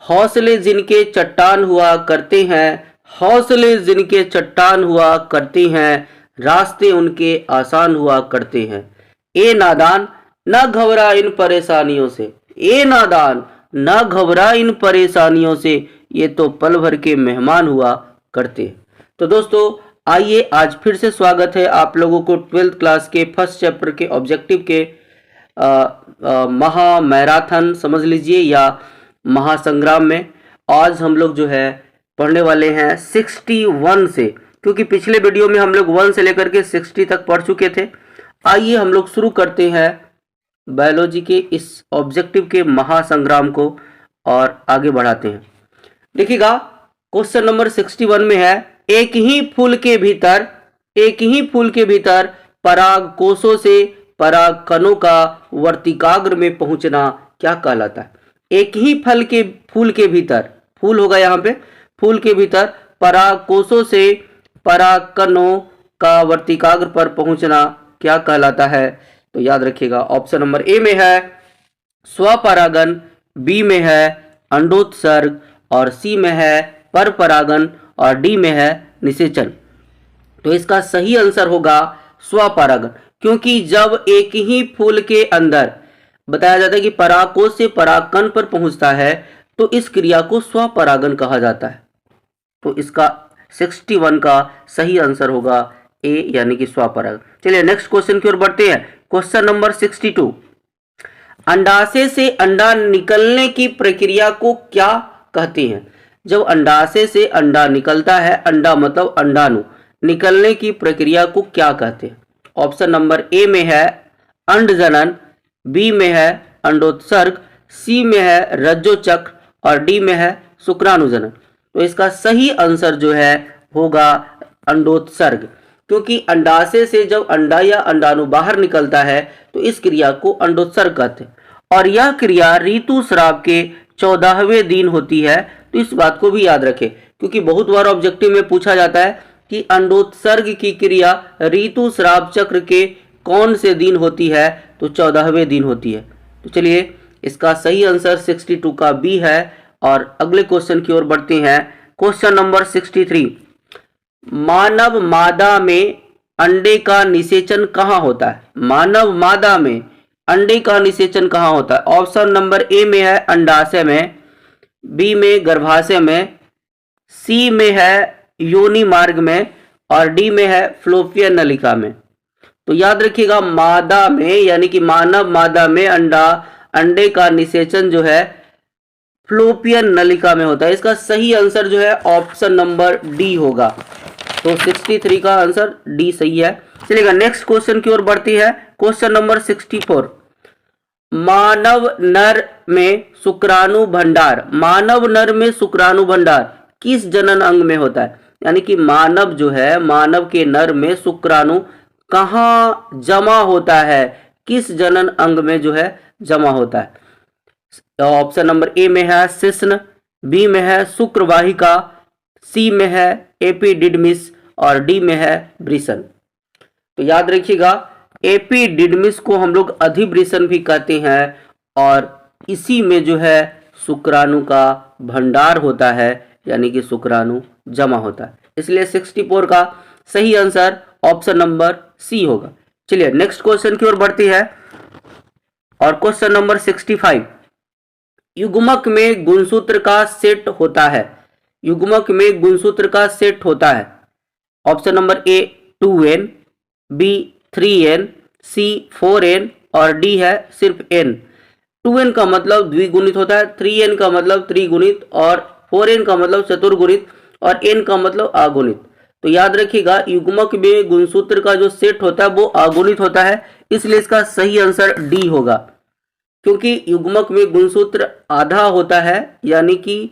हौसले जिनके चट्टान हुआ करते हैं, हौसले जिनके चट्टान हुआ करते हैं, रास्ते उनके आसान हुआ करते हैं। ए नादान न घबरा इन परेशानियों से, ए नादान न घबरा इन परेशानियों से, ये तो पल भर के मेहमान हुआ करते हैं। तो दोस्तों आइए, आज फिर से स्वागत है आप लोगों को 12th क्लास के फर्स्ट चैप्टर के ऑब्जेक्टिव के महा मैराथन समझ लीजिए या महासंग्राम में। आज हम लोग जो है पढ़ने वाले हैं 61 से, क्योंकि पिछले वीडियो में हम लोग 1 से लेकर के 60 तक पढ़ चुके थे। आइए हम लोग शुरू करते हैं बायोलॉजी के इस ऑब्जेक्टिव के महासंग्राम को और आगे बढ़ाते हैं। देखिएगा, क्वेश्चन नंबर 61 में है, एक ही फूल के भीतर, एक ही फूल के भीतर पराग कोशों से पराग कणों का वर्तिकाग्र में पहुंचना क्या कहलाता है। एक ही फूल के भीतर, फूल होगा यहाँ पे, फूल के भीतर पराग कोशों से पराग कणों का वर्तिकाग्र पर पहुंचना क्या कहलाता है। तो याद रखिएगा, ऑप्शन नंबर ए में है स्वपरागन, बी में है अंडोत्सर्ग और सी में है परपरागन और डी में है निषेचन। तो इसका सही आंसर होगा स्वपरागन, क्योंकि जब एक ही फूल के अंदर बताया जाता है कि परागकोश से परागकण पर पहुंचता है तो इस क्रिया को स्वपरागन कहा जाता है। तो इसका 61 का सही आंसर होगा ए, यानी कि स्वपरागन। चलिए नेक्स्ट क्वेश्चन की ओर बढ़ते हैं। क्वेश्चन नंबर 62, अंडाशय से अंडा निकलने की प्रक्रिया को क्या कहते हैं। जब अंडाशय से अंडा निकलता है, अंडा मतलब अंडाणु, निकलने की प्रक्रिया को क्या कहते हैं। ऑप्शन नंबर ए में है अंडजनन, बी में है अंडोत्सर्ग, सी में है रज्जोचक्र और डी में है शुक्राणुजनन। तो इसका सही आंसर जो है होगा अंडोत्सर्ग, क्योंकि अंडाशय से जब अंडा या अंडाणु बाहर निकलता है तो इस क्रिया को अंडोत्सर्ग कहते हैं और यह क्रिया ऋतुस्राव के 14वें दिन होती है। तो इस बात को भी याद रखें, क्योंकि बहुत बार ऑब्जेक्टिव में पूछा जाता है कि अंडोत्सर्ग की क्रिया ऋतुस्राव चक्र के कौन से दिन होती है, तो 14वें दिन होती है। तो चलिए, इसका सही आंसर 62 का बी है। और अगले क्वेश्चन की ओर बढ़ते हैं। क्वेश्चन नंबर 63, मानव मादा में अंडे का निषेचन कहाँ होता है। मानव मादा में अंडे का निषेचन कहाँ होता है। ऑप्शन नंबर ए में है अंडाशय में, बी में गर्भाशय में, सी में है योनि मार्ग में और डी में है फ्लोपियन नलिका में। तो याद रखिएगा, मादा में यानी कि मानव मादा में अंडे का निषेचन जो है फ्लोपियन नलिका में होता है। इसका सही आंसर जो है ऑप्शन नंबर डी होगा। तो 63 का आंसर डी सही है। चलिएगा, नेक्स्ट क्वेश्चन की ओर बढ़ती है। क्वेश्चन नंबर 64, मानव नर में शुक्राणु भंडार, मानव नर में शुक्राणु भंडार किस जनन अंग में होता है। यानी कि मानव जो है, मानव के नर में शुक्राणु कहाँ जमा होता है, किस जनन अंग में जो है जमा होता है। ऑप्शन नंबर ए में है शिश्न, बी में है शुक्रवाहिका, सी में है एपिडिडमिस और डी में है वृषण। तो याद रखिएगा, एपिडिडमिस को हम लोग अधिवृषण भी कहते हैं और इसी में जो है शुक्राणु का भंडार होता है, यानी कि शुक्राणु जमा होता है। इसलिए 64 का सही आंसर ऑप्शन नंबर सी होगा। चलिए नेक्स्ट क्वेश्चन की ओर बढ़ती है और क्वेश्चन नंबर 65, युग्मक में गुणसूत्र का सेट होता है। युग्मक में गुणसूत्र का सेट होता है। Option number A 2n, B 3n, C 4n और डी है सिर्फ n। 2n का मतलब द्विगुणित होता है, 3n का मतलब त्रिगुणित और 4n का मतलब चतुर्गुणित और n का मतलब अगुणित। तो याद रखिएगा, युग्मक में गुणसूत्र का जो सेट होता है वो अगुणित होता है, इसलिए इसका सही आंसर डी होगा, क्योंकि युग्मक में गुणसूत्र आधा होता है, यानी कि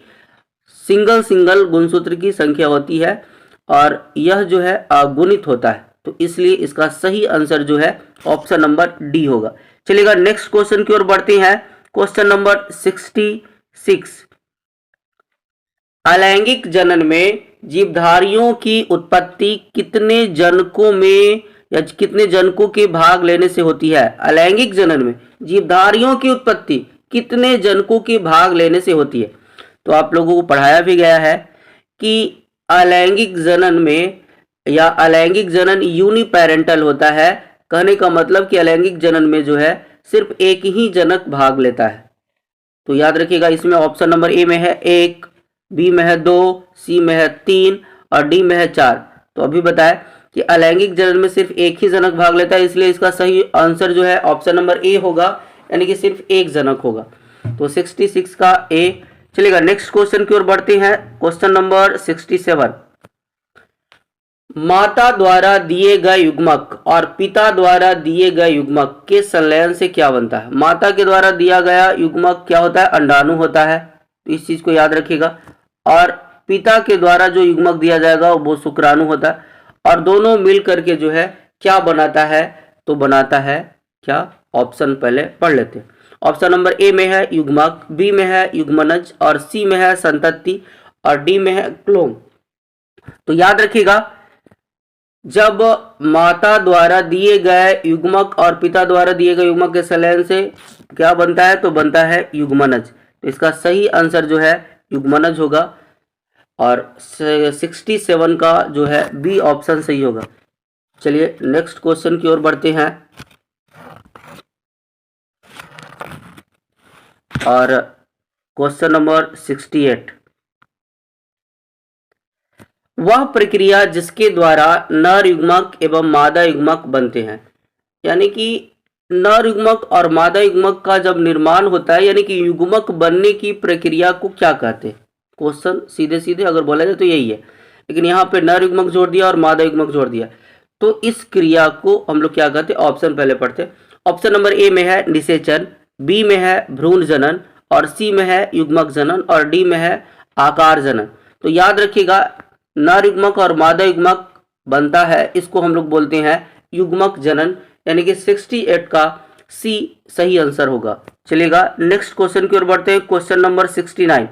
सिंगल गुणसूत्र की संख्या होती है और यह जो है अगुणित होता है। तो इसलिए इसका सही आंसर जो है ऑप्शन नंबर डी होगा। चलिएगा, नेक्स्ट क्वेश्चन की ओर बढ़ते हैं। क्वेश्चन नंबर 66, अलैंगिक जनन में जीवधारियों की उत्पत्ति कितने जनकों में या कितने जनकों के भाग लेने से होती है। अलैंगिक जनन में जीवधारियों की उत्पत्ति कितने जनकों के भाग लेने से होती है। तो आप लोगों को पढ़ाया भी गया है कि अलैंगिक जनन में या अलैंगिक जनन यूनिपेरेंटल होता है। कहने का मतलब कि अलैंगिक जनन में जो है सिर्फ एक ही जनक भाग लेता है। तो याद रखिएगा, इसमें ऑप्शन नंबर ए में है 1, बी में है 2, सी में है 3 और डी में है 4। तो अभी बताया कि अलैंगिक जनन में सिर्फ एक ही जनक भाग लेता है, इसलिए इसका सही आंसर जो है ऑप्शन नंबर ए होगा, यानी कि सिर्फ एक जनक होगा। तो 66 का ए। चलिएगा नेक्स्ट क्वेश्चन की ओर बढ़ते हैं। Question number 67। माता द्वारा दिए गए युग्मक और पिता द्वारा दिए गए युग्मक के संलयन से क्या बनता है? माता के द्वारा दिया गया युग्मक क्या होता है? अंडाणु होता है, तो इस चीज को याद रखिएगा। और पिता के द्वारा जो युग्मक दिया जाएगा वो शुक्राणु होता है। और दोनों मिल करके जो है क्या बनाता है? तो बनाता है क्या? ऑप्शन पहले पढ़ लेते हैं। ऑप्शन नंबर ए में है युग्मक, बी में है युग्मनज और सी में है संतति और डी में है क्लोन। तो याद रखिएगा, जब माता द्वारा दिए गए युग्मक और पिता द्वारा दिए गए युग्मक के संलयन से क्या बनता है? तो बनता है युग्मनज। तो इसका सही आंसर जो है युग्मनज होगा और 67 का जो है बी ऑप्शन सही होगा। चलिए नेक्स्ट क्वेश्चन की ओर बढ़ते हैं। और क्वेश्चन नंबर 68। वह प्रक्रिया जिसके द्वारा नर युग्मक एवं मादा युग्मक बनते हैं, यानी कि नर युग्मक और मादा युग्मक का जब निर्माण होता है, यानी कि युग्मक बनने की प्रक्रिया को क्या कहते हैं? क्वेश्चन सीधे सीधे अगर बोला जाए तो यही है, लेकिन यहाँ पे नर युग्मक जोड़ दिया और मादा युग्मक जोड़ दिया, तो इस क्रिया को हम लोग क्या कहते हैं? ऑप्शन पहले पढ़ते हैं। ऑप्शन नंबर ए में है निषेचन, बी में है भ्रूण जनन और सी में है युग्मक जनन और डी में है आकार जनन। तो याद रखिएगा, नर युग्मक और मादा युग्मक बनता है, इसको हम लोग बोलते हैं युग्मक जनन, यानी कि 68 का सी सही आंसर होगा। चलिएगा नेक्स्ट क्वेश्चन की ओर बढ़ते हैं। Question number 69।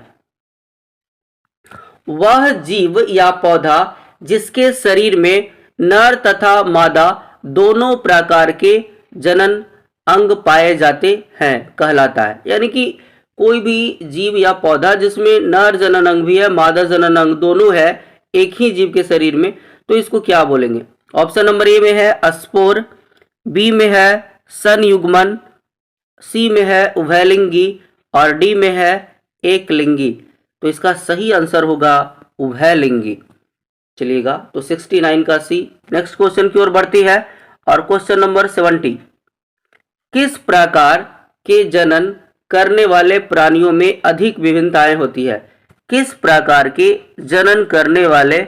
वह जीव या पौधा जिसके शरीर में नर तथा मादा दोनों प्रकार के जनन अंग पाए जाते हैं कहलाता है, यानी कि कोई भी जीव या पौधा जिसमें नर जनन अंग भी है, मादा जनन अंग दोनों है एक ही जीव के शरीर में, तो इसको क्या बोलेंगे? ऑप्शन नंबर ए में है अस्पोर, बी में है संयुग्मन, सी में है उभयलिंगी और डी में है एकलिंगी। तो इसका सही आंसर होगा उभयलिंगी। चलिएगा तो 69 का सी। नेक्स्ट क्वेश्चन की ओर बढ़ती है और क्वेश्चन नंबर 70। किस प्रकार के जनन करने वाले प्राणियों में अधिक विभिन्नताएं होती है? किस प्रकार के जनन करने वाले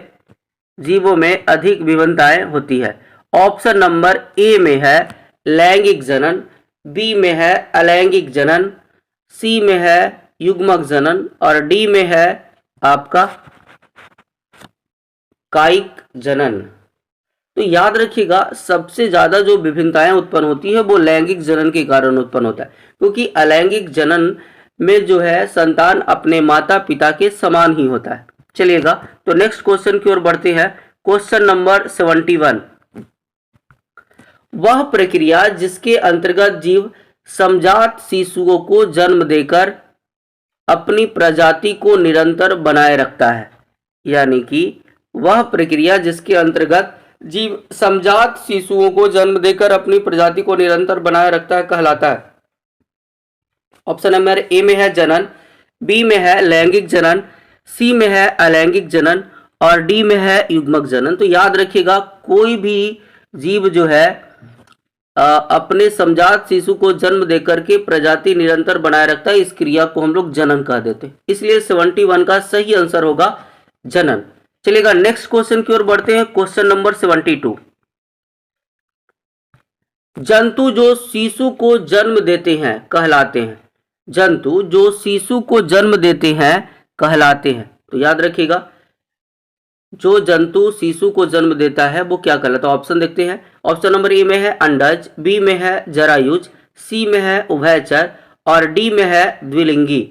जीवों में अधिक विभिन्नताएं होती है? ऑप्शन नंबर ए में है लैंगिक जनन, बी में है अलैंगिक जनन, सी में है युग्मक जनन और डी में है आपका कायिक जनन। तो याद रखिएगा, सबसे ज्यादा जो विभिन्नताएं उत्पन्न होती है वो लैंगिक जनन के कारण उत्पन्न होता है, क्योंकि अलैंगिक जनन में जो है संतान अपने माता पिता के समान ही होता है। चलिएगा तो नेक्स्ट क्वेश्चन की ओर बढ़ते हैं। Question number 71। वह प्रक्रिया जिसके अंतर्गत जीव समजात शिशुओं को जन्म देकर अपनी प्रजाति को निरंतर बनाए रखता है, यानी कि वह प्रक्रिया जिसके अंतर्गत जीव समजात शिशुओं को जन्म देकर अपनी प्रजाति को निरंतर बनाए रखता है कहलाता है। ऑप्शन नंबर ए में है जनन, बी में है लैंगिक जनन, सी में है अलैंगिक जनन और डी में है युग्मक जनन। तो याद रखिएगा, कोई भी जीव जो है अपने समजात शिशु को जन्म देकर के प्रजाति निरंतर बनाए रखता है, इस क्रिया को हम लोग जनन कह देते हैं, इसलिए 71 का सही आंसर होगा जनन। चलिएगा नेक्स्ट क्वेश्चन की ओर बढ़ते हैं। Question number 72। जंतु जो शिशु को जन्म देते हैं कहलाते हैं। जंतु जो शिशु को जन्म देते हैं कहलाते हैं। तो याद रखिएगा, जो जंतु शिशु को जन्म देता है वो क्या कहलाता है? ऑप्शन देखते हैं। ऑप्शन नंबर ए में है अंडज, बी में है जरायुज, सी में है उभयचर और डी में है द्विलिंगी।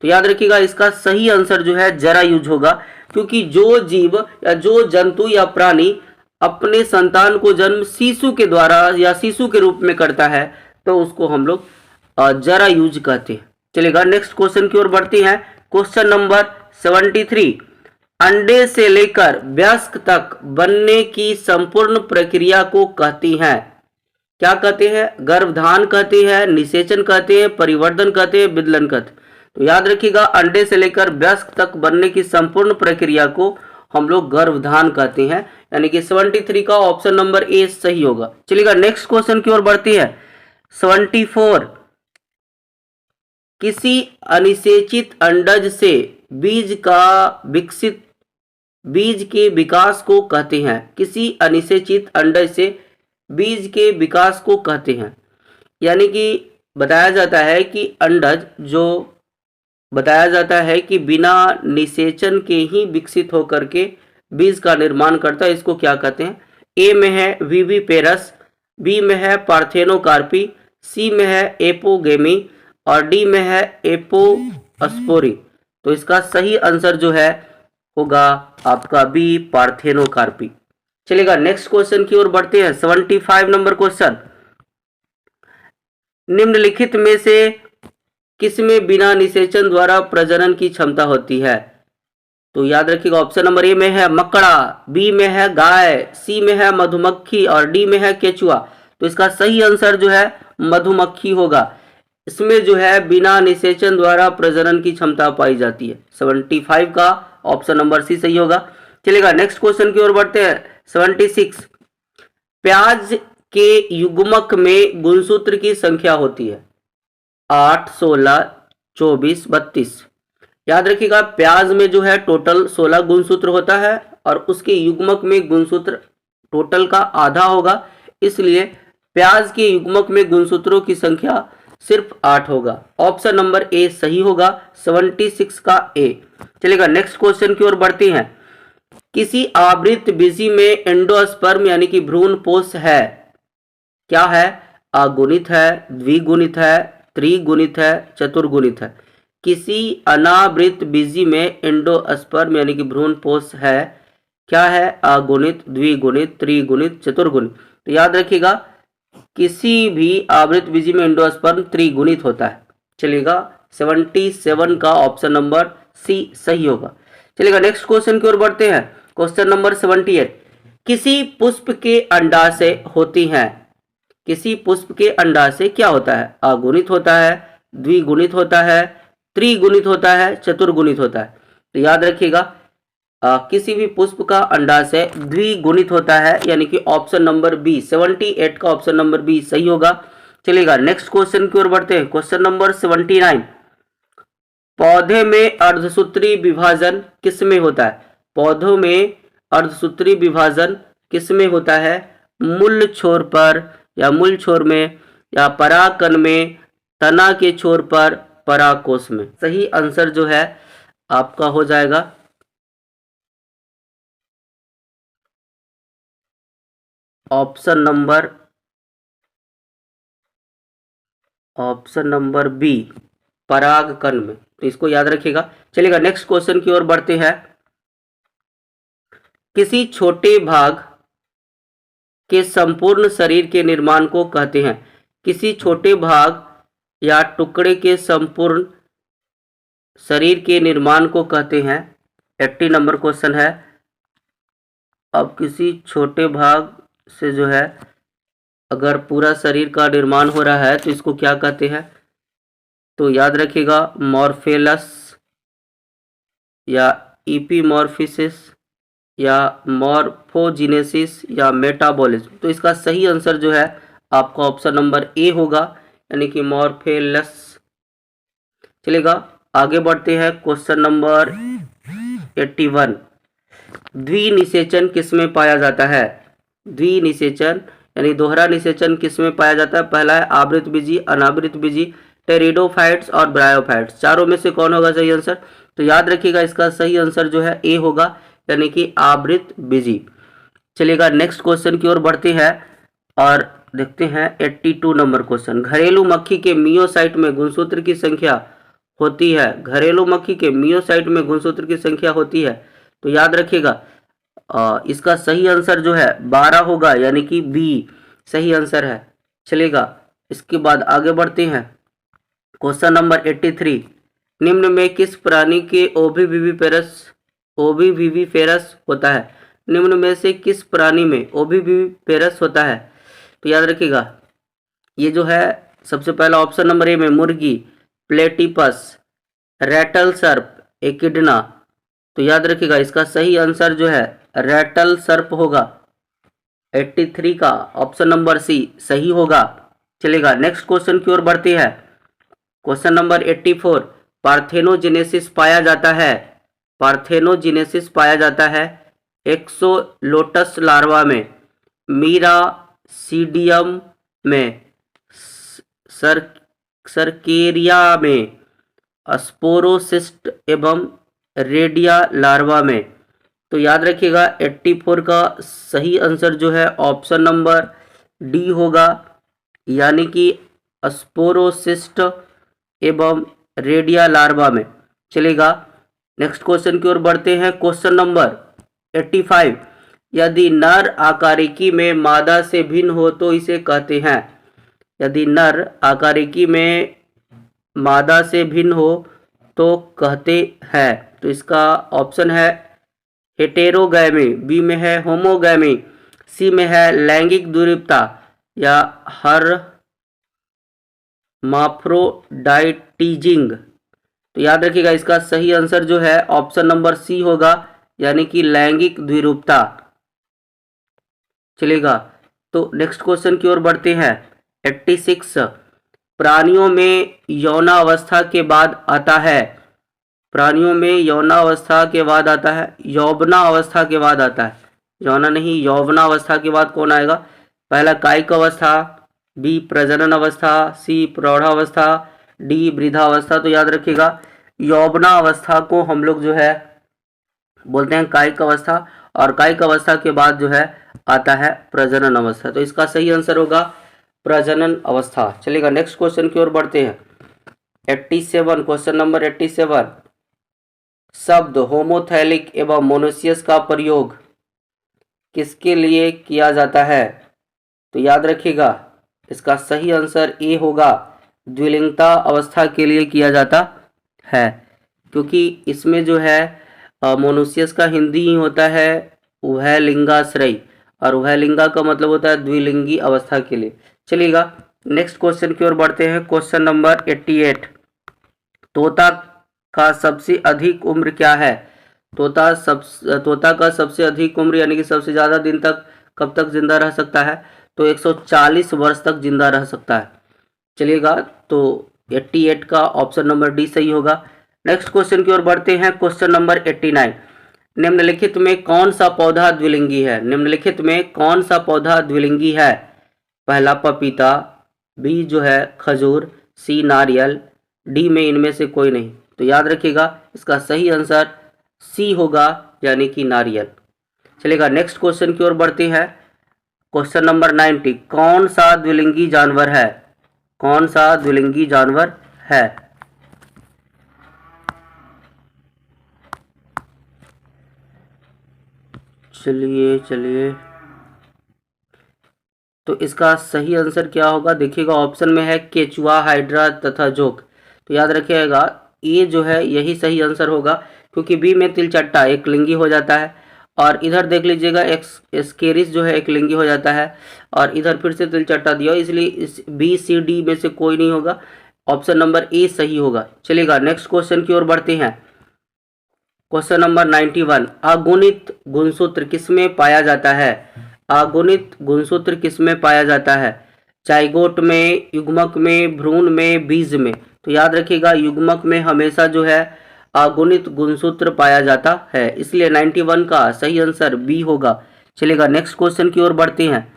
तो याद रखिएगा, इसका सही आंसर जो है जरायुज होगा, क्योंकि जो जीव या जो जंतु या प्राणी अपने संतान को जन्म शिशु के द्वारा या शिशु के रूप में करता है तो उसको हम लोग जरायुज कहते हैं। चलिएगा नेक्स्ट क्वेश्चन की ओर बढ़ते हैं। क्वेश्चन नंबर 73, अंडे से लेकर वयस्क तक बनने की संपूर्ण प्रक्रिया को कहती हैं, क्या कहते हैं? गर्भधान कहते हैं, निषेचन कहते हैं, परिवर्धन कहते हैं, विदलन कहते हैं। तो याद रखिएगा, अंडे से लेकर वयस्क तक बनने की संपूर्ण प्रक्रिया को हम लोग गर्भधान कहते हैं, यानी कि 73 का ऑप्शन नंबर ए सही होगा। चलिएगा नेक्स्ट क्वेश्चन की ओर बढ़ते हैं। 74, किसी अनिषेचित अंडज से बीज के विकास को कहते हैं। किसी अनिषेचित अंडज से बीज के विकास को कहते हैं, यानी कि बताया जाता है कि अंडज जो बताया जाता है कि बिना निषेचन के ही विकसित होकर के बीज का निर्माण करता है, इसको क्या कहते हैं? ए में है विविपेरस, बी में है पार्थेनोकार्पी, सी में है एपोगेमी और डी में है एपोस्पोरी। तो इसका सही आंसर जो है होगा आपका बी, पार्थेनोकार्पी। चलिएगा नेक्स्ट क्वेश्चन की ओर बढ़ते हैं। 75 नंबर क्वेश्चन, निम्नलिखित में से किसमें बिना निषेचन द्वारा प्रजनन की क्षमता होती है? तो याद रखिएगा, ऑप्शन नंबर ए में है मकड़ा, बी में है गाय, सी में है मधुमक्खी और डी में है केचुआ। तो इसका सही आंसर जो है मधुमक्खी होगा। इसमें जो है बिना निषेचन द्वारा प्रजनन की क्षमता पाई जाती है। 75 का ऑप्शन नंबर सी सही होगा। चलिएगा नेक्स्ट क्वेश्चन की ओर बढ़ते हैं। 76, प्याज के युग्मक में गुणसूत्र की संख्या होती है 8, 16, 24, 32। याद रखिएगा, प्याज में जो है टोटल 16 गुणसूत्र होता है और उसके युग्मक में गुणसूत्र टोटल का आधा होगा, इसलिए प्याज के युग्मक में गुणसूत्रों की संख्या सिर्फ 8 होगा। ऑप्शन नंबर ए सही होगा, 76 का ए। चलिएगा नेक्स्ट क्वेश्चन की ओर बढ़ते हैं। किसी आवृत बीजी में एंडोस्पर्म यानी कि भ्रूणपोष है, क्या है? अगुणित है, द्विगुणित है, त्रिगुणित है, चतुर्गुणित है। किसी अनावृत बीजी में एंडोस्पर्म यानी कि भ्रूणपोष है, क्या है? अगुणित, द्विगुणित, त्रिगुणित, चतुर्गुणित। तो याद रखिएगा, किसी भी आवृत बीजी में एंडोस्पर्म त्रिगुणित होता है। चलिएगा 77 का ऑप्शन नंबर सी सही होगा। चलिएगा नेक्स्ट क्वेश्चन की ओर बढ़ते हैं। क्वेश्चन नंबर 78, किसी पुष्प के अंडाशय होती हैं। किसी पुष्प के अंडाशय क्या होता है? अगुणित होता है, द्विगुणित होता है, त्रिगुणित होता है, चतुर्गुणित होता है। तो याद रखिएगा, किसी भी पुष्प का अंडाशय द्विगुणित होता है, यानी कि ऑप्शन नंबर बी, 78 का ऑप्शन नंबर बी सही होगा। चलिएगा नेक्स्ट क्वेश्चन की ओर बढ़ते हैं। क्वेश्चन नंबर 79, पौधे में अर्धसूत्री विभाजन किस में होता है? पौधों में अर्धसूत्री विभाजन किस में होता है? मूल छोर पर या मूल छोर में या परागकण में, तना के छोर पर, परागकोश में। सही आंसर जो है आपका हो जाएगा ऑप्शन नंबर बी, परागकण में। तो इसको याद रखिएगा। चलिएगा नेक्स्ट क्वेश्चन की ओर बढ़ते हैं। किसी छोटे भाग के संपूर्ण शरीर के निर्माण को कहते हैं। किसी छोटे भाग या टुकड़े के संपूर्ण शरीर के निर्माण को कहते हैं। 80 नंबर क्वेश्चन है। अब किसी छोटे भाग से जो है अगर पूरा शरीर का निर्माण हो रहा है तो इसको क्या कहते हैं? तो याद रखिएगा, मॉर्फेलस या इपीमॉर्फिसिस या मॉर्फोजिनेसिस या मेटाबॉलिज्म। तो इसका सही आंसर जो है आपका ऑप्शन नंबर ए होगा, यानी कि मॉर्फेलस। चलेगा आगे बढ़ते हैं। क्वेश्चन नंबर 81, द्विनिषेचन किस में पाया जाता है? द्विनिषेचन यानी दोहरा निषेचन किस में पाया जाता है? पहला है आवृत बीजी, अनावृत बीजी, टेरिडोफाइट्स और ब्रायोफाइट्स। चारों में से कौन होगा सही आंसर? तो याद रखिएगा, इसका सही आंसर जो है ए होगा, यानी कि आवृत बीजी। चलिएगा नेक्स्ट क्वेश्चन की ओर बढ़ते हैं और देखते हैं 82 नंबर क्वेश्चन। घरेलू मक्खी के मियोसाइट में गुणसूत्र की संख्या होती है। घरेलू मक्खी के मियोसाइट में गुणसूत्र की संख्या होती है। तो याद रखिएगा, इसका सही आंसर जो है 12 होगा, यानी कि बी सही आंसर है। चलेगा इसके बाद आगे बढ़ते हैं। क्वेश्चन नंबर 83, निम्न में किस प्राणी के ओविविविपेरस होता है? निम्न में से किस प्राणी में ओविविविपेरस होता है? तो याद रखिएगा, ये जो है सबसे पहला ऑप्शन नंबर ए में मुर्गी, प्लेटिपस, रैटल सर्प, एकिडना। तो याद रखिएगा इसका सही आंसर जो है रैटल सर्प होगा। 83 का ऑप्शन नंबर सी सही होगा। चलेगा, नेक्स्ट क्वेश्चन की ओर बढ़ते हैं। क्वेश्चन नंबर 84, पार्थेनोजेनेसिस पाया जाता है, पार्थेनोजेनेसिस पाया जाता है एक्सोलोटस लार्वा में, मीरासीडियम में, सर्केरिया में, स्पोरोसिस्ट एवं रेडिया लार्वा में। तो याद रखिएगा 84 का सही आंसर जो है ऑप्शन नंबर डी होगा, यानी कि स्पोरोसिस्ट एवं रेडिया लार्वा में। चलेगा, नेक्स्ट क्वेश्चन की ओर बढ़ते हैं। क्वेश्चन नंबर 85, यदि नर आकारिकी में मादा से भिन्न हो तो इसे कहते हैं। यदि नर आकारिकी में मादा से भिन्न हो तो कहते हैं। तो इसका ऑप्शन है हेटेरोगैमी, बी में है होमोगैमी, सी में है लैंगिक द्विरूपता, या हर्माफ्रोडाइटिजिंग। तो याद रखिएगा इसका सही आंसर जो है ऑप्शन नंबर सी होगा, यानी कि लैंगिक द्विरूपता। चलेगा, तो नेक्स्ट क्वेश्चन की ओर बढ़ते हैं। 86, प्राणियों में यौनावस्था के बाद आता है, प्राणियों में यौनावस्था के बाद आता है, यौवना अवस्था के बाद आता है, यौना नहीं यौवना अवस्था के बाद कौन आएगा? पहला कायिक अवस्था, बी प्रजनन अवस्था, सी प्रौढ़ावस्था, डी वृद्धावस्था। तो याद रखिएगा यौवना अवस्था को हम लोग जो है बोलते हैं कायिक अवस्था, और कायिक अवस्था के बाद जो है आता है प्रजनन अवस्था। तो इसका सही आंसर होगा प्रजनन अवस्था। चलेगा, नेक्स्ट क्वेश्चन की ओर बढ़ते हैं। 87, क्वेश्चन नंबर 87, शब्द होमोथैलिक एवं मोनोसियस का प्रयोग किसके लिए किया जाता है? तो याद रखिएगा इसका सही आंसर ए होगा, द्विलिंगता अवस्था के लिए किया जाता है, क्योंकि इसमें जो है मोनोसियस का हिंदी ही होता है उभयलिंगाश्रय, और उभयलिंगा का मतलब होता है द्विलिंगी अवस्था के लिए। चलिएगा, नेक्स्ट क्वेश्चन की ओर बढ़ते हैं। क्वेश्चन नंबर 88, तोता का सबसे अधिक उम्र क्या है? तोता का सबसे अधिक उम्र यानी कि सबसे ज़्यादा दिन तक कब तक जिंदा रह सकता है? तो 140 वर्ष तक जिंदा रह सकता है। चलिएगा, तो 88 का ऑप्शन नंबर डी सही होगा। नेक्स्ट क्वेश्चन की ओर बढ़ते हैं। क्वेश्चन नंबर 89, निम्नलिखित में कौन सा पौधा द्विलिंगी है? निम्नलिखित में कौन सा पौधा द्विलिंगी है? पहला पपीता, बी जो है खजूर, सी नारियल, डी में इनमें से कोई नहीं। तो याद रखिएगा इसका सही आंसर सी होगा, यानी कि नारियल। चलेगा, नेक्स्ट क्वेश्चन की ओर बढ़ते हैं। क्वेश्चन नंबर 90, कौन सा द्विलिंगी जानवर है? कौन सा द्विलिंगी जानवर है? चलिए तो इसका सही आंसर क्या होगा? देखिएगा ऑप्शन में है केचुआ, हाइड्रा तथा जोक। तो याद रखिएगा ये जो है यही सही आंसर होगा, क्योंकि बी में तिलचट्टा एक लिंगी हो जाता है, और इधर देख लीजिएगा एस्केरिस जो है एक लिंगी हो जाता है, और इधर फिर से तिलचट्टा दिया, इसलिए इस बी सी डी में से कोई नहीं होगा, ऑप्शन नंबर ए सही होगा। चलिएगा, नेक्स्ट क्वेश्चन की ओर बढ़ते हैं। क्वेश्चन नंबर 91, अगुणित गुणसूत्र किसमें पाया जाता है? अगुणित गुणसूत्र किसमें पाया जाता है? जाइगोट में, युग्मक में, भ्रूण में, बीज में। तो याद रखिएगा युग्मक में हमेशा जो है अगुणित गुणसूत्र पाया जाता है, इसलिए 91 का सही आंसर बी होगा। चलेगा, नेक्स्ट क्वेश्चन की ओर बढ़ते हैं।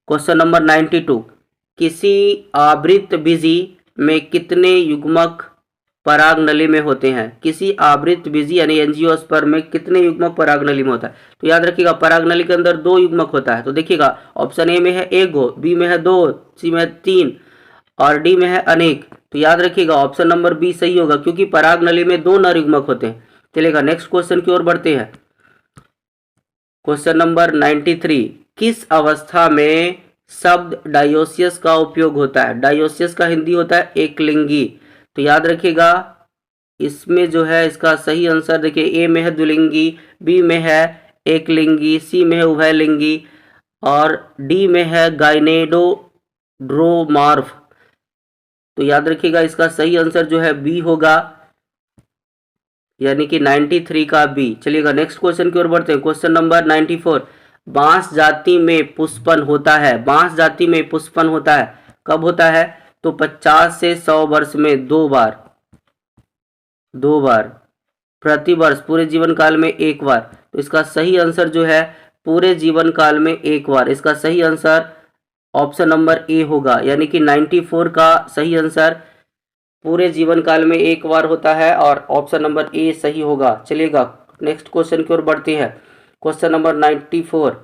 क्वेश्चन नंबर 92, किसी आवृत बीजी में कितने युग्मक परागनली में होते हैं? किसी आवृत बीजी यानी एंजियोस्पर्म में कितने युग्मक परागनली में होता है? तो याद रखिएगा परागनली के अंदर 2 युग्मक होता है। तो देखिएगा ऑप्शन ए में है 1, बी में है 2, सी में है 3 और डी में है अनेक। तो याद रखिएगा ऑप्शन नंबर बी सही होगा, क्योंकि परागनली में 2 नर युग्मक होते हैं। चलेगा, नेक्स्ट क्वेश्चन की ओर बढ़ते हैं। क्वेश्चन नंबर 93, किस अवस्था में शब्द डायोसियस का उपयोग होता है? डायोसियस का हिंदी होता है एकलिंगी। तो याद रखिएगा इसमें जो है इसका सही आंसर देखिए, ए में है द्विलिंगी, बी में है एकलिंगी, सी में है उभयलिंगी और डी में है गाइनेडोड्रोमार्फ। तो याद रखिएगा इसका सही आंसर जो है बी होगा, यानी कि 93 का बी। चलिएगा नेक्स्ट क्वेश्चन की ओर बढ़ते हैं। क्वेश्चन नंबर 94, बांस जाति में पुष्पन होता है। बांस जाति में पुष्पन होता है, कब होता है? तो 50 से 100 वर्ष में दो बार, प्रति वर्ष, पूरे जीवन काल में एक बार। तो इसका सही आंसर जो है पूरे जीवन काल में एक बार, इसका सही आंसर ऑप्शन नंबर ए होगा, यानी कि 94 का सही आंसर पूरे जीवन काल में एक बार होता है और ऑप्शन नंबर ए सही होगा। चलिएगा नेक्स्ट क्वेश्चन की ओर बढ़ते हैं। क्वेश्चन नंबर 94,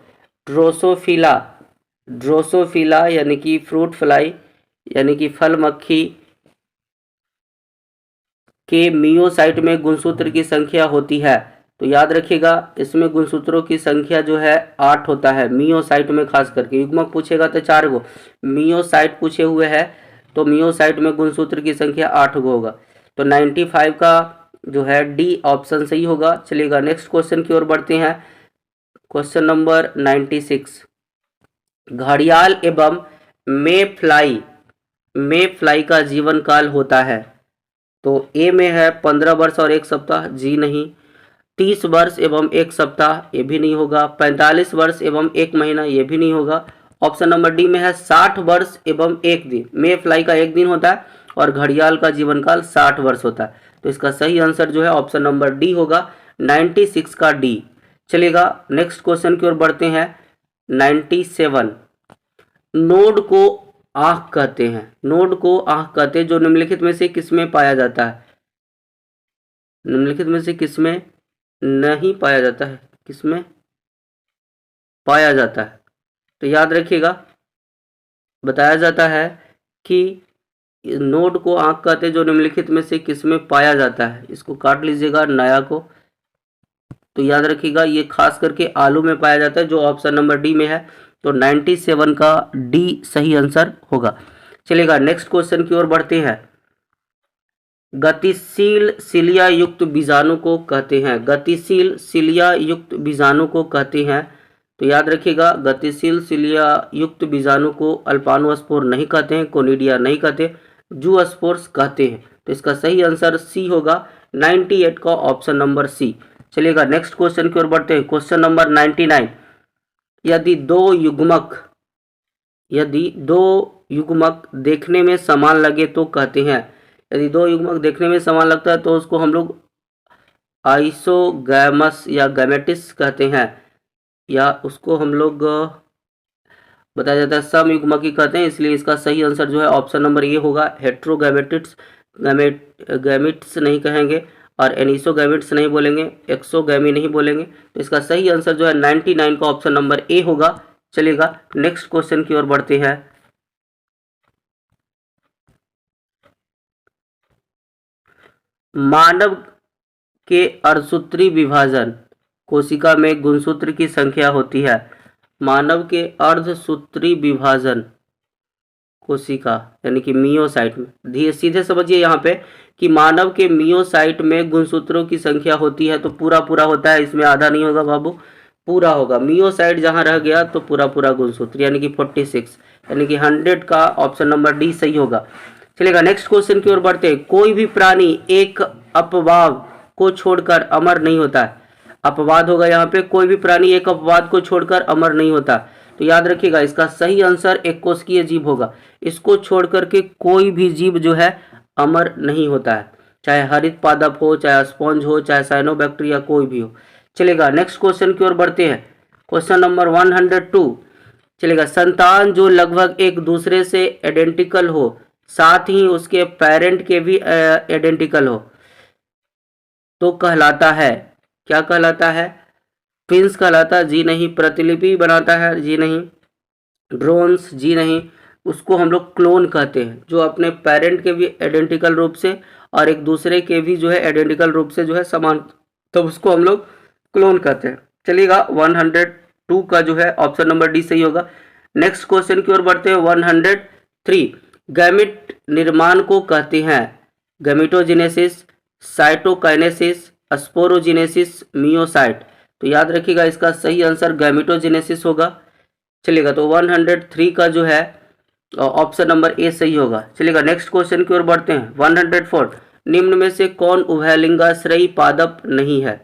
ड्रोसोफिला यानी कि फ्रूट फ्लाई यानी कि फल मक्खी के मियोसाइट में गुणसूत्र की संख्या होती है। तो याद रखिएगा इसमें गुणसूत्रों की संख्या जो है 8 होता है मियोसाइट में, खास करके युग्मक पूछेगा तो 4 गो, मियोसाइट पूछे हुए है तो मियोसाइट में गुणसूत्र की संख्या 8 गो होगा। तो 95 का जो है डी ऑप्शन सही होगा। चलिएगा नेक्स्ट क्वेश्चन की ओर बढ़ते हैं। क्वेश्चन नंबर 96, घड़ियाल एवं मे फ्लाई का जीवन काल होता है। तो ए में है 15 वर्ष और 1 सप्ताह, जी नहीं। 30 वर्ष एवं 1 सप्ताह, ये भी नहीं होगा। 45 वर्ष एवं 1 महीना, ये भी नहीं होगा। ऑप्शन नंबर डी में है 60 वर्ष एवं 1 दिन। मे फ्लाई का 1 दिन होता है और घड़ियाल का जीवन काल 60 वर्ष होता है। तो इसका सही आंसर जो है ऑप्शन नंबर डी होगा, 96 का डी। चलिएगा नेक्स्ट क्वेश्चन की ओर बढ़ते हैं। 97, नोड को आंख कहते हैं। नोड को आंख कहते हैं जो निम्नलिखित में से किसमें पाया जाता है? निम्नलिखित में से किसमें नहीं पाया जाता है? किसमें पाया जाता है? तो याद रखिएगा बताया जाता है कि नोड को आंख कहते हैं जो निम्नलिखित में से किसमें पाया जाता है। इसको काट लीजिएगा नया को। तो याद रखिएगा ये खास करके आलू में पाया जाता है, जो ऑप्शन नंबर डी में है। तो 97 का डी सही आंसर होगा। चलिएगा नेक्स्ट क्वेश्चन की ओर बढ़ते हैं। गतिशील सिलिया युक्त बीजाणु को कहते हैं। गतिशील सिलिया युक्त बीजाणु को कहते हैं। तो याद रखिएगा गतिशील सिलिया युक्त बीजाणु को अल्पाणुस्पोर नहीं कहते हैं, कोनिडिया नहीं कहते, जूस्पोर्स कहते हैं। तो इसका सही आंसर सी होगा, 98 का ऑप्शन नंबर सी। चलिएगा नेक्स्ट क्वेश्चन की ओर बढ़ते हैं। क्वेश्चन नंबर 99, यदि दो युग्मक देखने में समान लगे तो कहते हैं। यदि दो युग्मक देखने में समान लगता है तो उसको हम लोग आइसोगैमस या गैमेटिस कहते हैं, या उसको हम लोग बताया जाता है समयुग्मकी कहते हैं। इसलिए इसका सही आंसर जो है ऑप्शन नंबर ए होगा, हेट्रोगैमेटिट्स। गैमेट्स नहीं कहेंगे और एनिसोगैमेट्स नहीं बोलेंगे, एक्सोगैमी नहीं बोलेंगे। तो इसका सही आंसर जो है 99 का ऑप्शन नंबर ए होगा। चलिएगा नेक्स्ट क्वेश्चन की ओर बढ़ते हैं। मानव के अर्धसूत्री विभाजन कोशिका में गुणसूत्र की संख्या होती है। मानव के अर्धसूत्री विभाजन कोशिका यानी कि मियोसाइट में, सीधे समझिए यहाँ पे कि मानव के मियोसाइट में गुणसूत्रों की संख्या होती है। तो पूरा होता है, इसमें आधा नहीं होगा बाबू, पूरा होगा। मियोसाइट जहाँ रह गया तो पूरा गुणसूत्र यानी कि 46, यानी कि 100 का ऑप्शन नंबर डी सही होगा। चलेगा नेक्स्ट क्वेश्चन की ओर बढ़ते हैं। कोई भी प्राणी एक अपवाद को छोड़कर अमर नहीं होता है। अपवाद होगा यहाँ पे, कोई भी प्राणी एक अपवाद को छोड़कर अमर नहीं होता। तो याद रखिएगा इसका सही आंसर एक कोशिकीय जीव होगा। इसको छोड़ करके कोई भी जीव जो है अमर नहीं होता है, चाहे हरित पादप हो, चाहे स्पॉन्ज हो, चाहे साइनोबैक्टीरिया, कोई भी हो। चलेगा नेक्स्ट क्वेश्चन की ओर बढ़ते हैं। Question number 102। चलेगा, संतान जो लगभग एक दूसरे से आइडेंटिकल हो, साथ ही उसके पेरेंट के भी आइडेंटिकल हो, तो कहलाता है, क्या कहलाता है? ट्विंस कहलाता है, जी नहीं। प्रतिलिपि बनाता है, जी नहीं। ड्रोन्स, जी नहीं। उसको हम लोग क्लोन कहते हैं, जो अपने पेरेंट के भी आइडेंटिकल रूप से और एक दूसरे के भी जो है आइडेंटिकल रूप से जो है समान, तो उसको हम लोग क्लोन कहते हैं। चलिएगा 102 का जो है ऑप्शन नंबर डी सही होगा। नेक्स्ट क्वेश्चन की ओर बढ़ते हैं। 103। गैमेट निर्माण को कहते हैं गैमेटोजेनेसिस, साइटोकाइनेसिस, स्पोरोजिनेसिस, मियोसाइट। तो याद रखिएगा इसका सही आंसर गैमेटोजेनेसिस होगा। चलिएगा, तो 103 का जो है ऑप्शन नंबर ए सही होगा। चलिएगा नेक्स्ट क्वेश्चन की ओर बढ़ते हैं। 104, निम्न में से कौन उभयलिंगाश्रयी पादप नहीं है?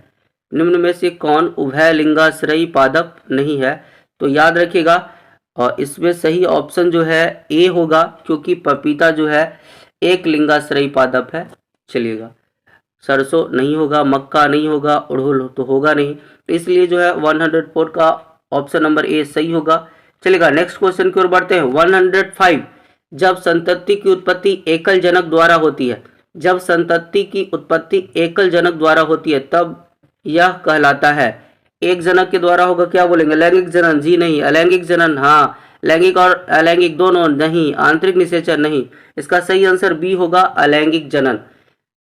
निम्न में से कौन उभयलिंगाश्रयी पादप नहीं है? तो याद रखिएगा और इसमें सही ऑप्शन जो है ए होगा, क्योंकि पपीता जो है एक लिंगाश्रयी पादप है। चलिएगा, सरसों नहीं होगा, मक्का नहीं होगा, अड़हुल तो होगा नहीं, तो इसलिए जो है 104 का ऑप्शन नंबर ए सही होगा। चलिएगा नेक्स्ट क्वेश्चन की ओर बढ़ते हैं। 105, जब संतति की उत्पत्ति एकल जनक द्वारा होती है, जब संतति की उत्पत्ति एकल जनक द्वारा होती है तब यह कहलाता है। एक जनक के द्वारा होगा, क्या बोलेंगे? लैंगिक जनन? जी नहीं। अलैंगिक जनन? हाँ। लैंगिक और अलैंगिक दोनों? नहीं। आंतरिक निषेचन? नहीं। इसका सही आंसर बी होगा, अलैंगिक जनन।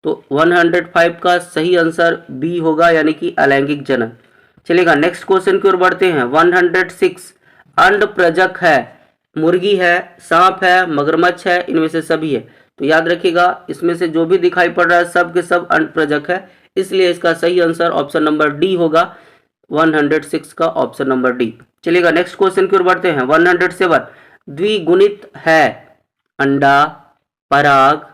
तो 105 का सही आंसर बी होगा, यानी कि अलैंगिक जनन। चलेगा नेक्स्ट क्वेश्चन की ओर बढ़ते हैं। 106, अंड प्रजक है, मुर्गी है, सांप है, मगरमच्छ है, इनमें से सभी है। तो याद रखिएगा इसमें से जो भी दिखाई पड़ रहा है सब के सब अंड प्रजक है, इसलिए इसका सही आंसर ऑप्शन नंबर डी होगा। 106 का ऑप्शन नंबर डी। चलिएगा नेक्स्ट क्वेश्चन की ओर बढ़ते हैं। 107, द्विगुणित है, अंडा, पराग,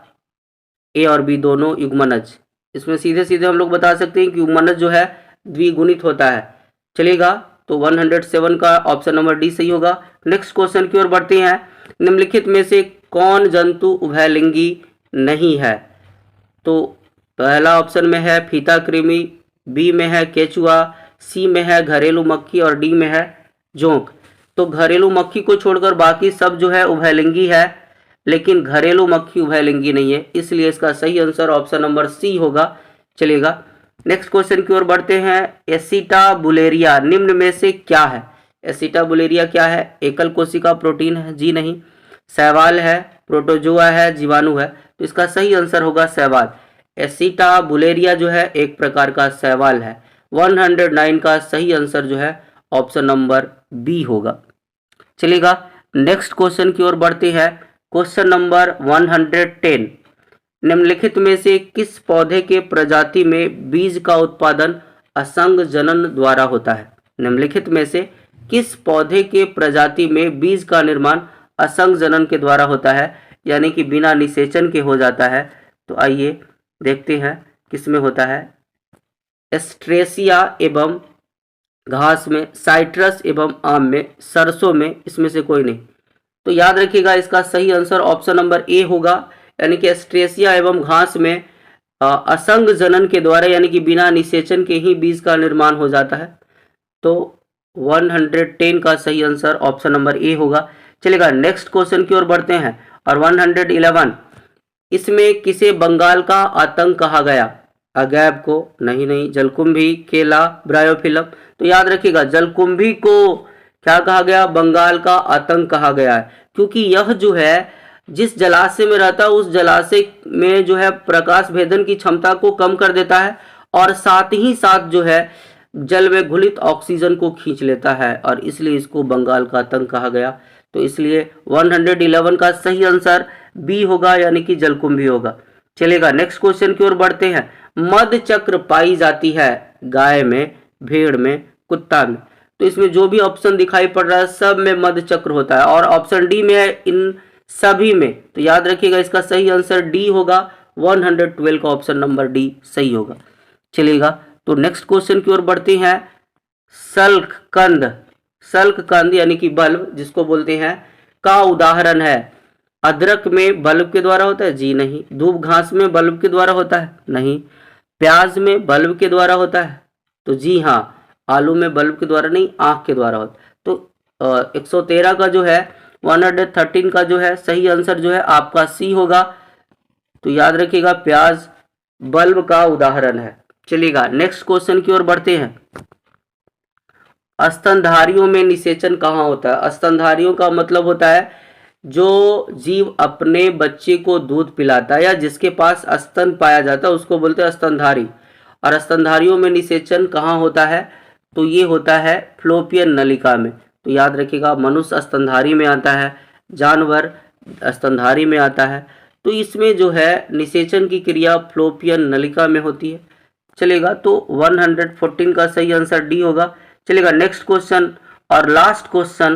ए और बी दोनों युग्मनज। इसमें सीधे सीधे हम लोग बता सकते हैं कि युग्मनज जो है द्विगुणित होता है। चलेगा, तो 107 का ऑप्शन नंबर डी सही होगा। नेक्स्ट क्वेश्चन की ओर बढ़ते हैं। निम्नलिखित में से कौन जंतु उभयलिंगी नहीं है? तो पहला ऑप्शन में है फीता कृमि, बी में है केचुआ, सी में है घरेलू मक्खी और डी में है जोंक। तो घरेलू मक्खी को छोड़कर बाकी सब जो है उभयलिंगी है, लेकिन घरेलू मक्खी उभयलिंगी नहीं है, इसलिए इसका सही आंसर ऑप्शन नंबर सी होगा। चलेगा नेक्स्ट क्वेश्चन की ओर बढ़ते हैं। एसिटाबुलेरिया निम्न में से क्या है? एसिटाबुलेरिया क्या है? एकल कोशिका प्रोटीन है? जी नहीं। शैवाल है, प्रोटोजोआ है, जीवाणु है? तो इसका सही आंसर होगा शैवाल। एसिटाबुलेरिया जो है एक प्रकार का शैवाल है। 109 का सही आंसर जो है ऑप्शन नंबर बी होगा। चलेगा नेक्स्ट क्वेश्चन की ओर बढ़ते हैं। क्वेश्चन नंबर 110, निम्नलिखित में से किस पौधे के प्रजाति में बीज का उत्पादन असंग जनन द्वारा होता है? निम्नलिखित में से किस पौधे के प्रजाति में बीज का निर्माण असंग जनन के द्वारा होता है, यानी कि बिना निषेचन के हो जाता है? तो आइए देखते हैं किस में होता है। एस्ट्रेसिया एवं घास में, साइट्रस एवं आम में, सरसों में, इसमें से कोई नहीं। तो याद रखिएगा इसका सही आंसर ऑप्शन नंबर ए होगा, यानी कि एस्ट्रेसिया एवं घास में असंग जनन के द्वारा, यानी कि बिना निषेचन के ही बीज का निर्माण हो जाता है। तो 110 का सही आंसर ऑप्शन नंबर ए होगा। चलेगा नेक्स्ट क्वेश्चन की ओर बढ़ते हैं। और 111, इसमें किसे बंगाल का आतंक कहा गया? अगैब को? नहीं। जलकुंभी, केला, ब्रायोफिलम? तो याद रखिएगा जलकुंभी को क्या कहा गया? बंगाल का आतंक कहा गया है, क्योंकि यह जो है जिस जलाशय में रहता है उस जलाशय में जो है प्रकाश भेदन की क्षमता को कम कर देता है, और साथ ही साथ जो है जल में घुलित ऑक्सीजन को खींच लेता है, और इसलिए इसको बंगाल का आतंक कहा गया। तो इसलिए 111 का सही आंसर बी होगा, यानी कि जलकुंभी होगा। चलेगा नेक्स्ट क्वेश्चन की ओर बढ़ते हैं। मध चक्र पाई जाती है गाय में, भेड़ में, कुत्ता में? तो इसमें जो भी ऑप्शन दिखाई पड़ रहा है सब में मध चक्र होता है, और ऑप्शन डी में है इन सभी में। तो याद रखिएगा इसका सही आंसर डी होगा। 112 का ऑप्शन नंबर डी सही होगा। चलिएगा तो नेक्स्ट क्वेश्चन की ओर बढ़ते हैं। सल्ककंद, सल्ककंद यानी कि बल्ब जिसको बोलते हैं, का उदाहरण है? अदरक में बल्ब के द्वारा होता है? जी नहीं। दूब घास में बल्ब के द्वारा होता है? नहीं। प्याज में बल्ब के द्वारा होता है? तो जी हाँ। आलू में बल्ब के द्वारा नहीं, आँख के द्वारा होता है। तो 113 का जो है 113 का जो है सही आंसर जो है आपका सी होगा। तो याद रखिएगा प्याज बल्ब का उदाहरण है। चलिएगा नेक्स्ट क्वेश्चन की ओर बढ़ते हैं। स्तनधारियों में निषेचन कहाँ होता है? स्तनधारियों का मतलब होता है जो जीव अपने बच्चे को दूध पिलाता है या जिसके पास स्तन पाया जाता है उसको बोलते हैं स्तनधारी। और स्तनधारियों में निषेचन कहाँ होता है? तो ये होता है फ्लोपियन नलिका में। तो याद रखिएगा मनुष्य स्तनधारी में आता है, जानवर स्तनधारी में आता है। तो इसमें जो है निषेचन की क्रिया फ्लोपियन नलिका में होती है। चलेगा, तो 114 का सही आंसर डी होगा। चलेगा, नेक्स्ट क्वेश्चन और लास्ट क्वेश्चन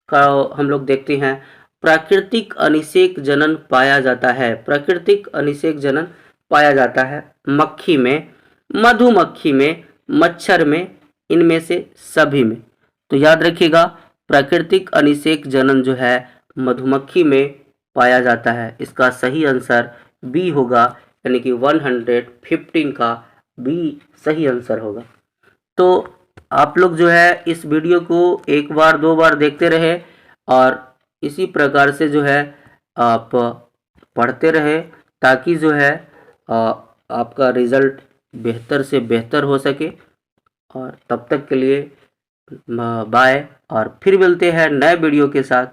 का हम लोग देखते हैं। प्राकृतिक अनिषेक जनन पाया जाता है, प्राकृतिक अनिषेक जनन पाया जाता है मक्खी में, मधुमक्खी में, मच्छर में, इनमें से सभी में। तो याद रखिएगा, प्राकृतिक अनिषेक जनन जो है मधुमक्खी में पाया जाता है। इसका सही आंसर बी होगा, यानी कि 115 का बी सही आंसर होगा। तो आप लोग जो है इस वीडियो को एक बार दो बार देखते रहे और इसी प्रकार से जो है आप पढ़ते रहे, ताकि जो है आपका रिज़ल्ट बेहतर से बेहतर हो सके। और तब तक के लिए बाय, और फिर मिलते हैं नए वीडियो के साथ।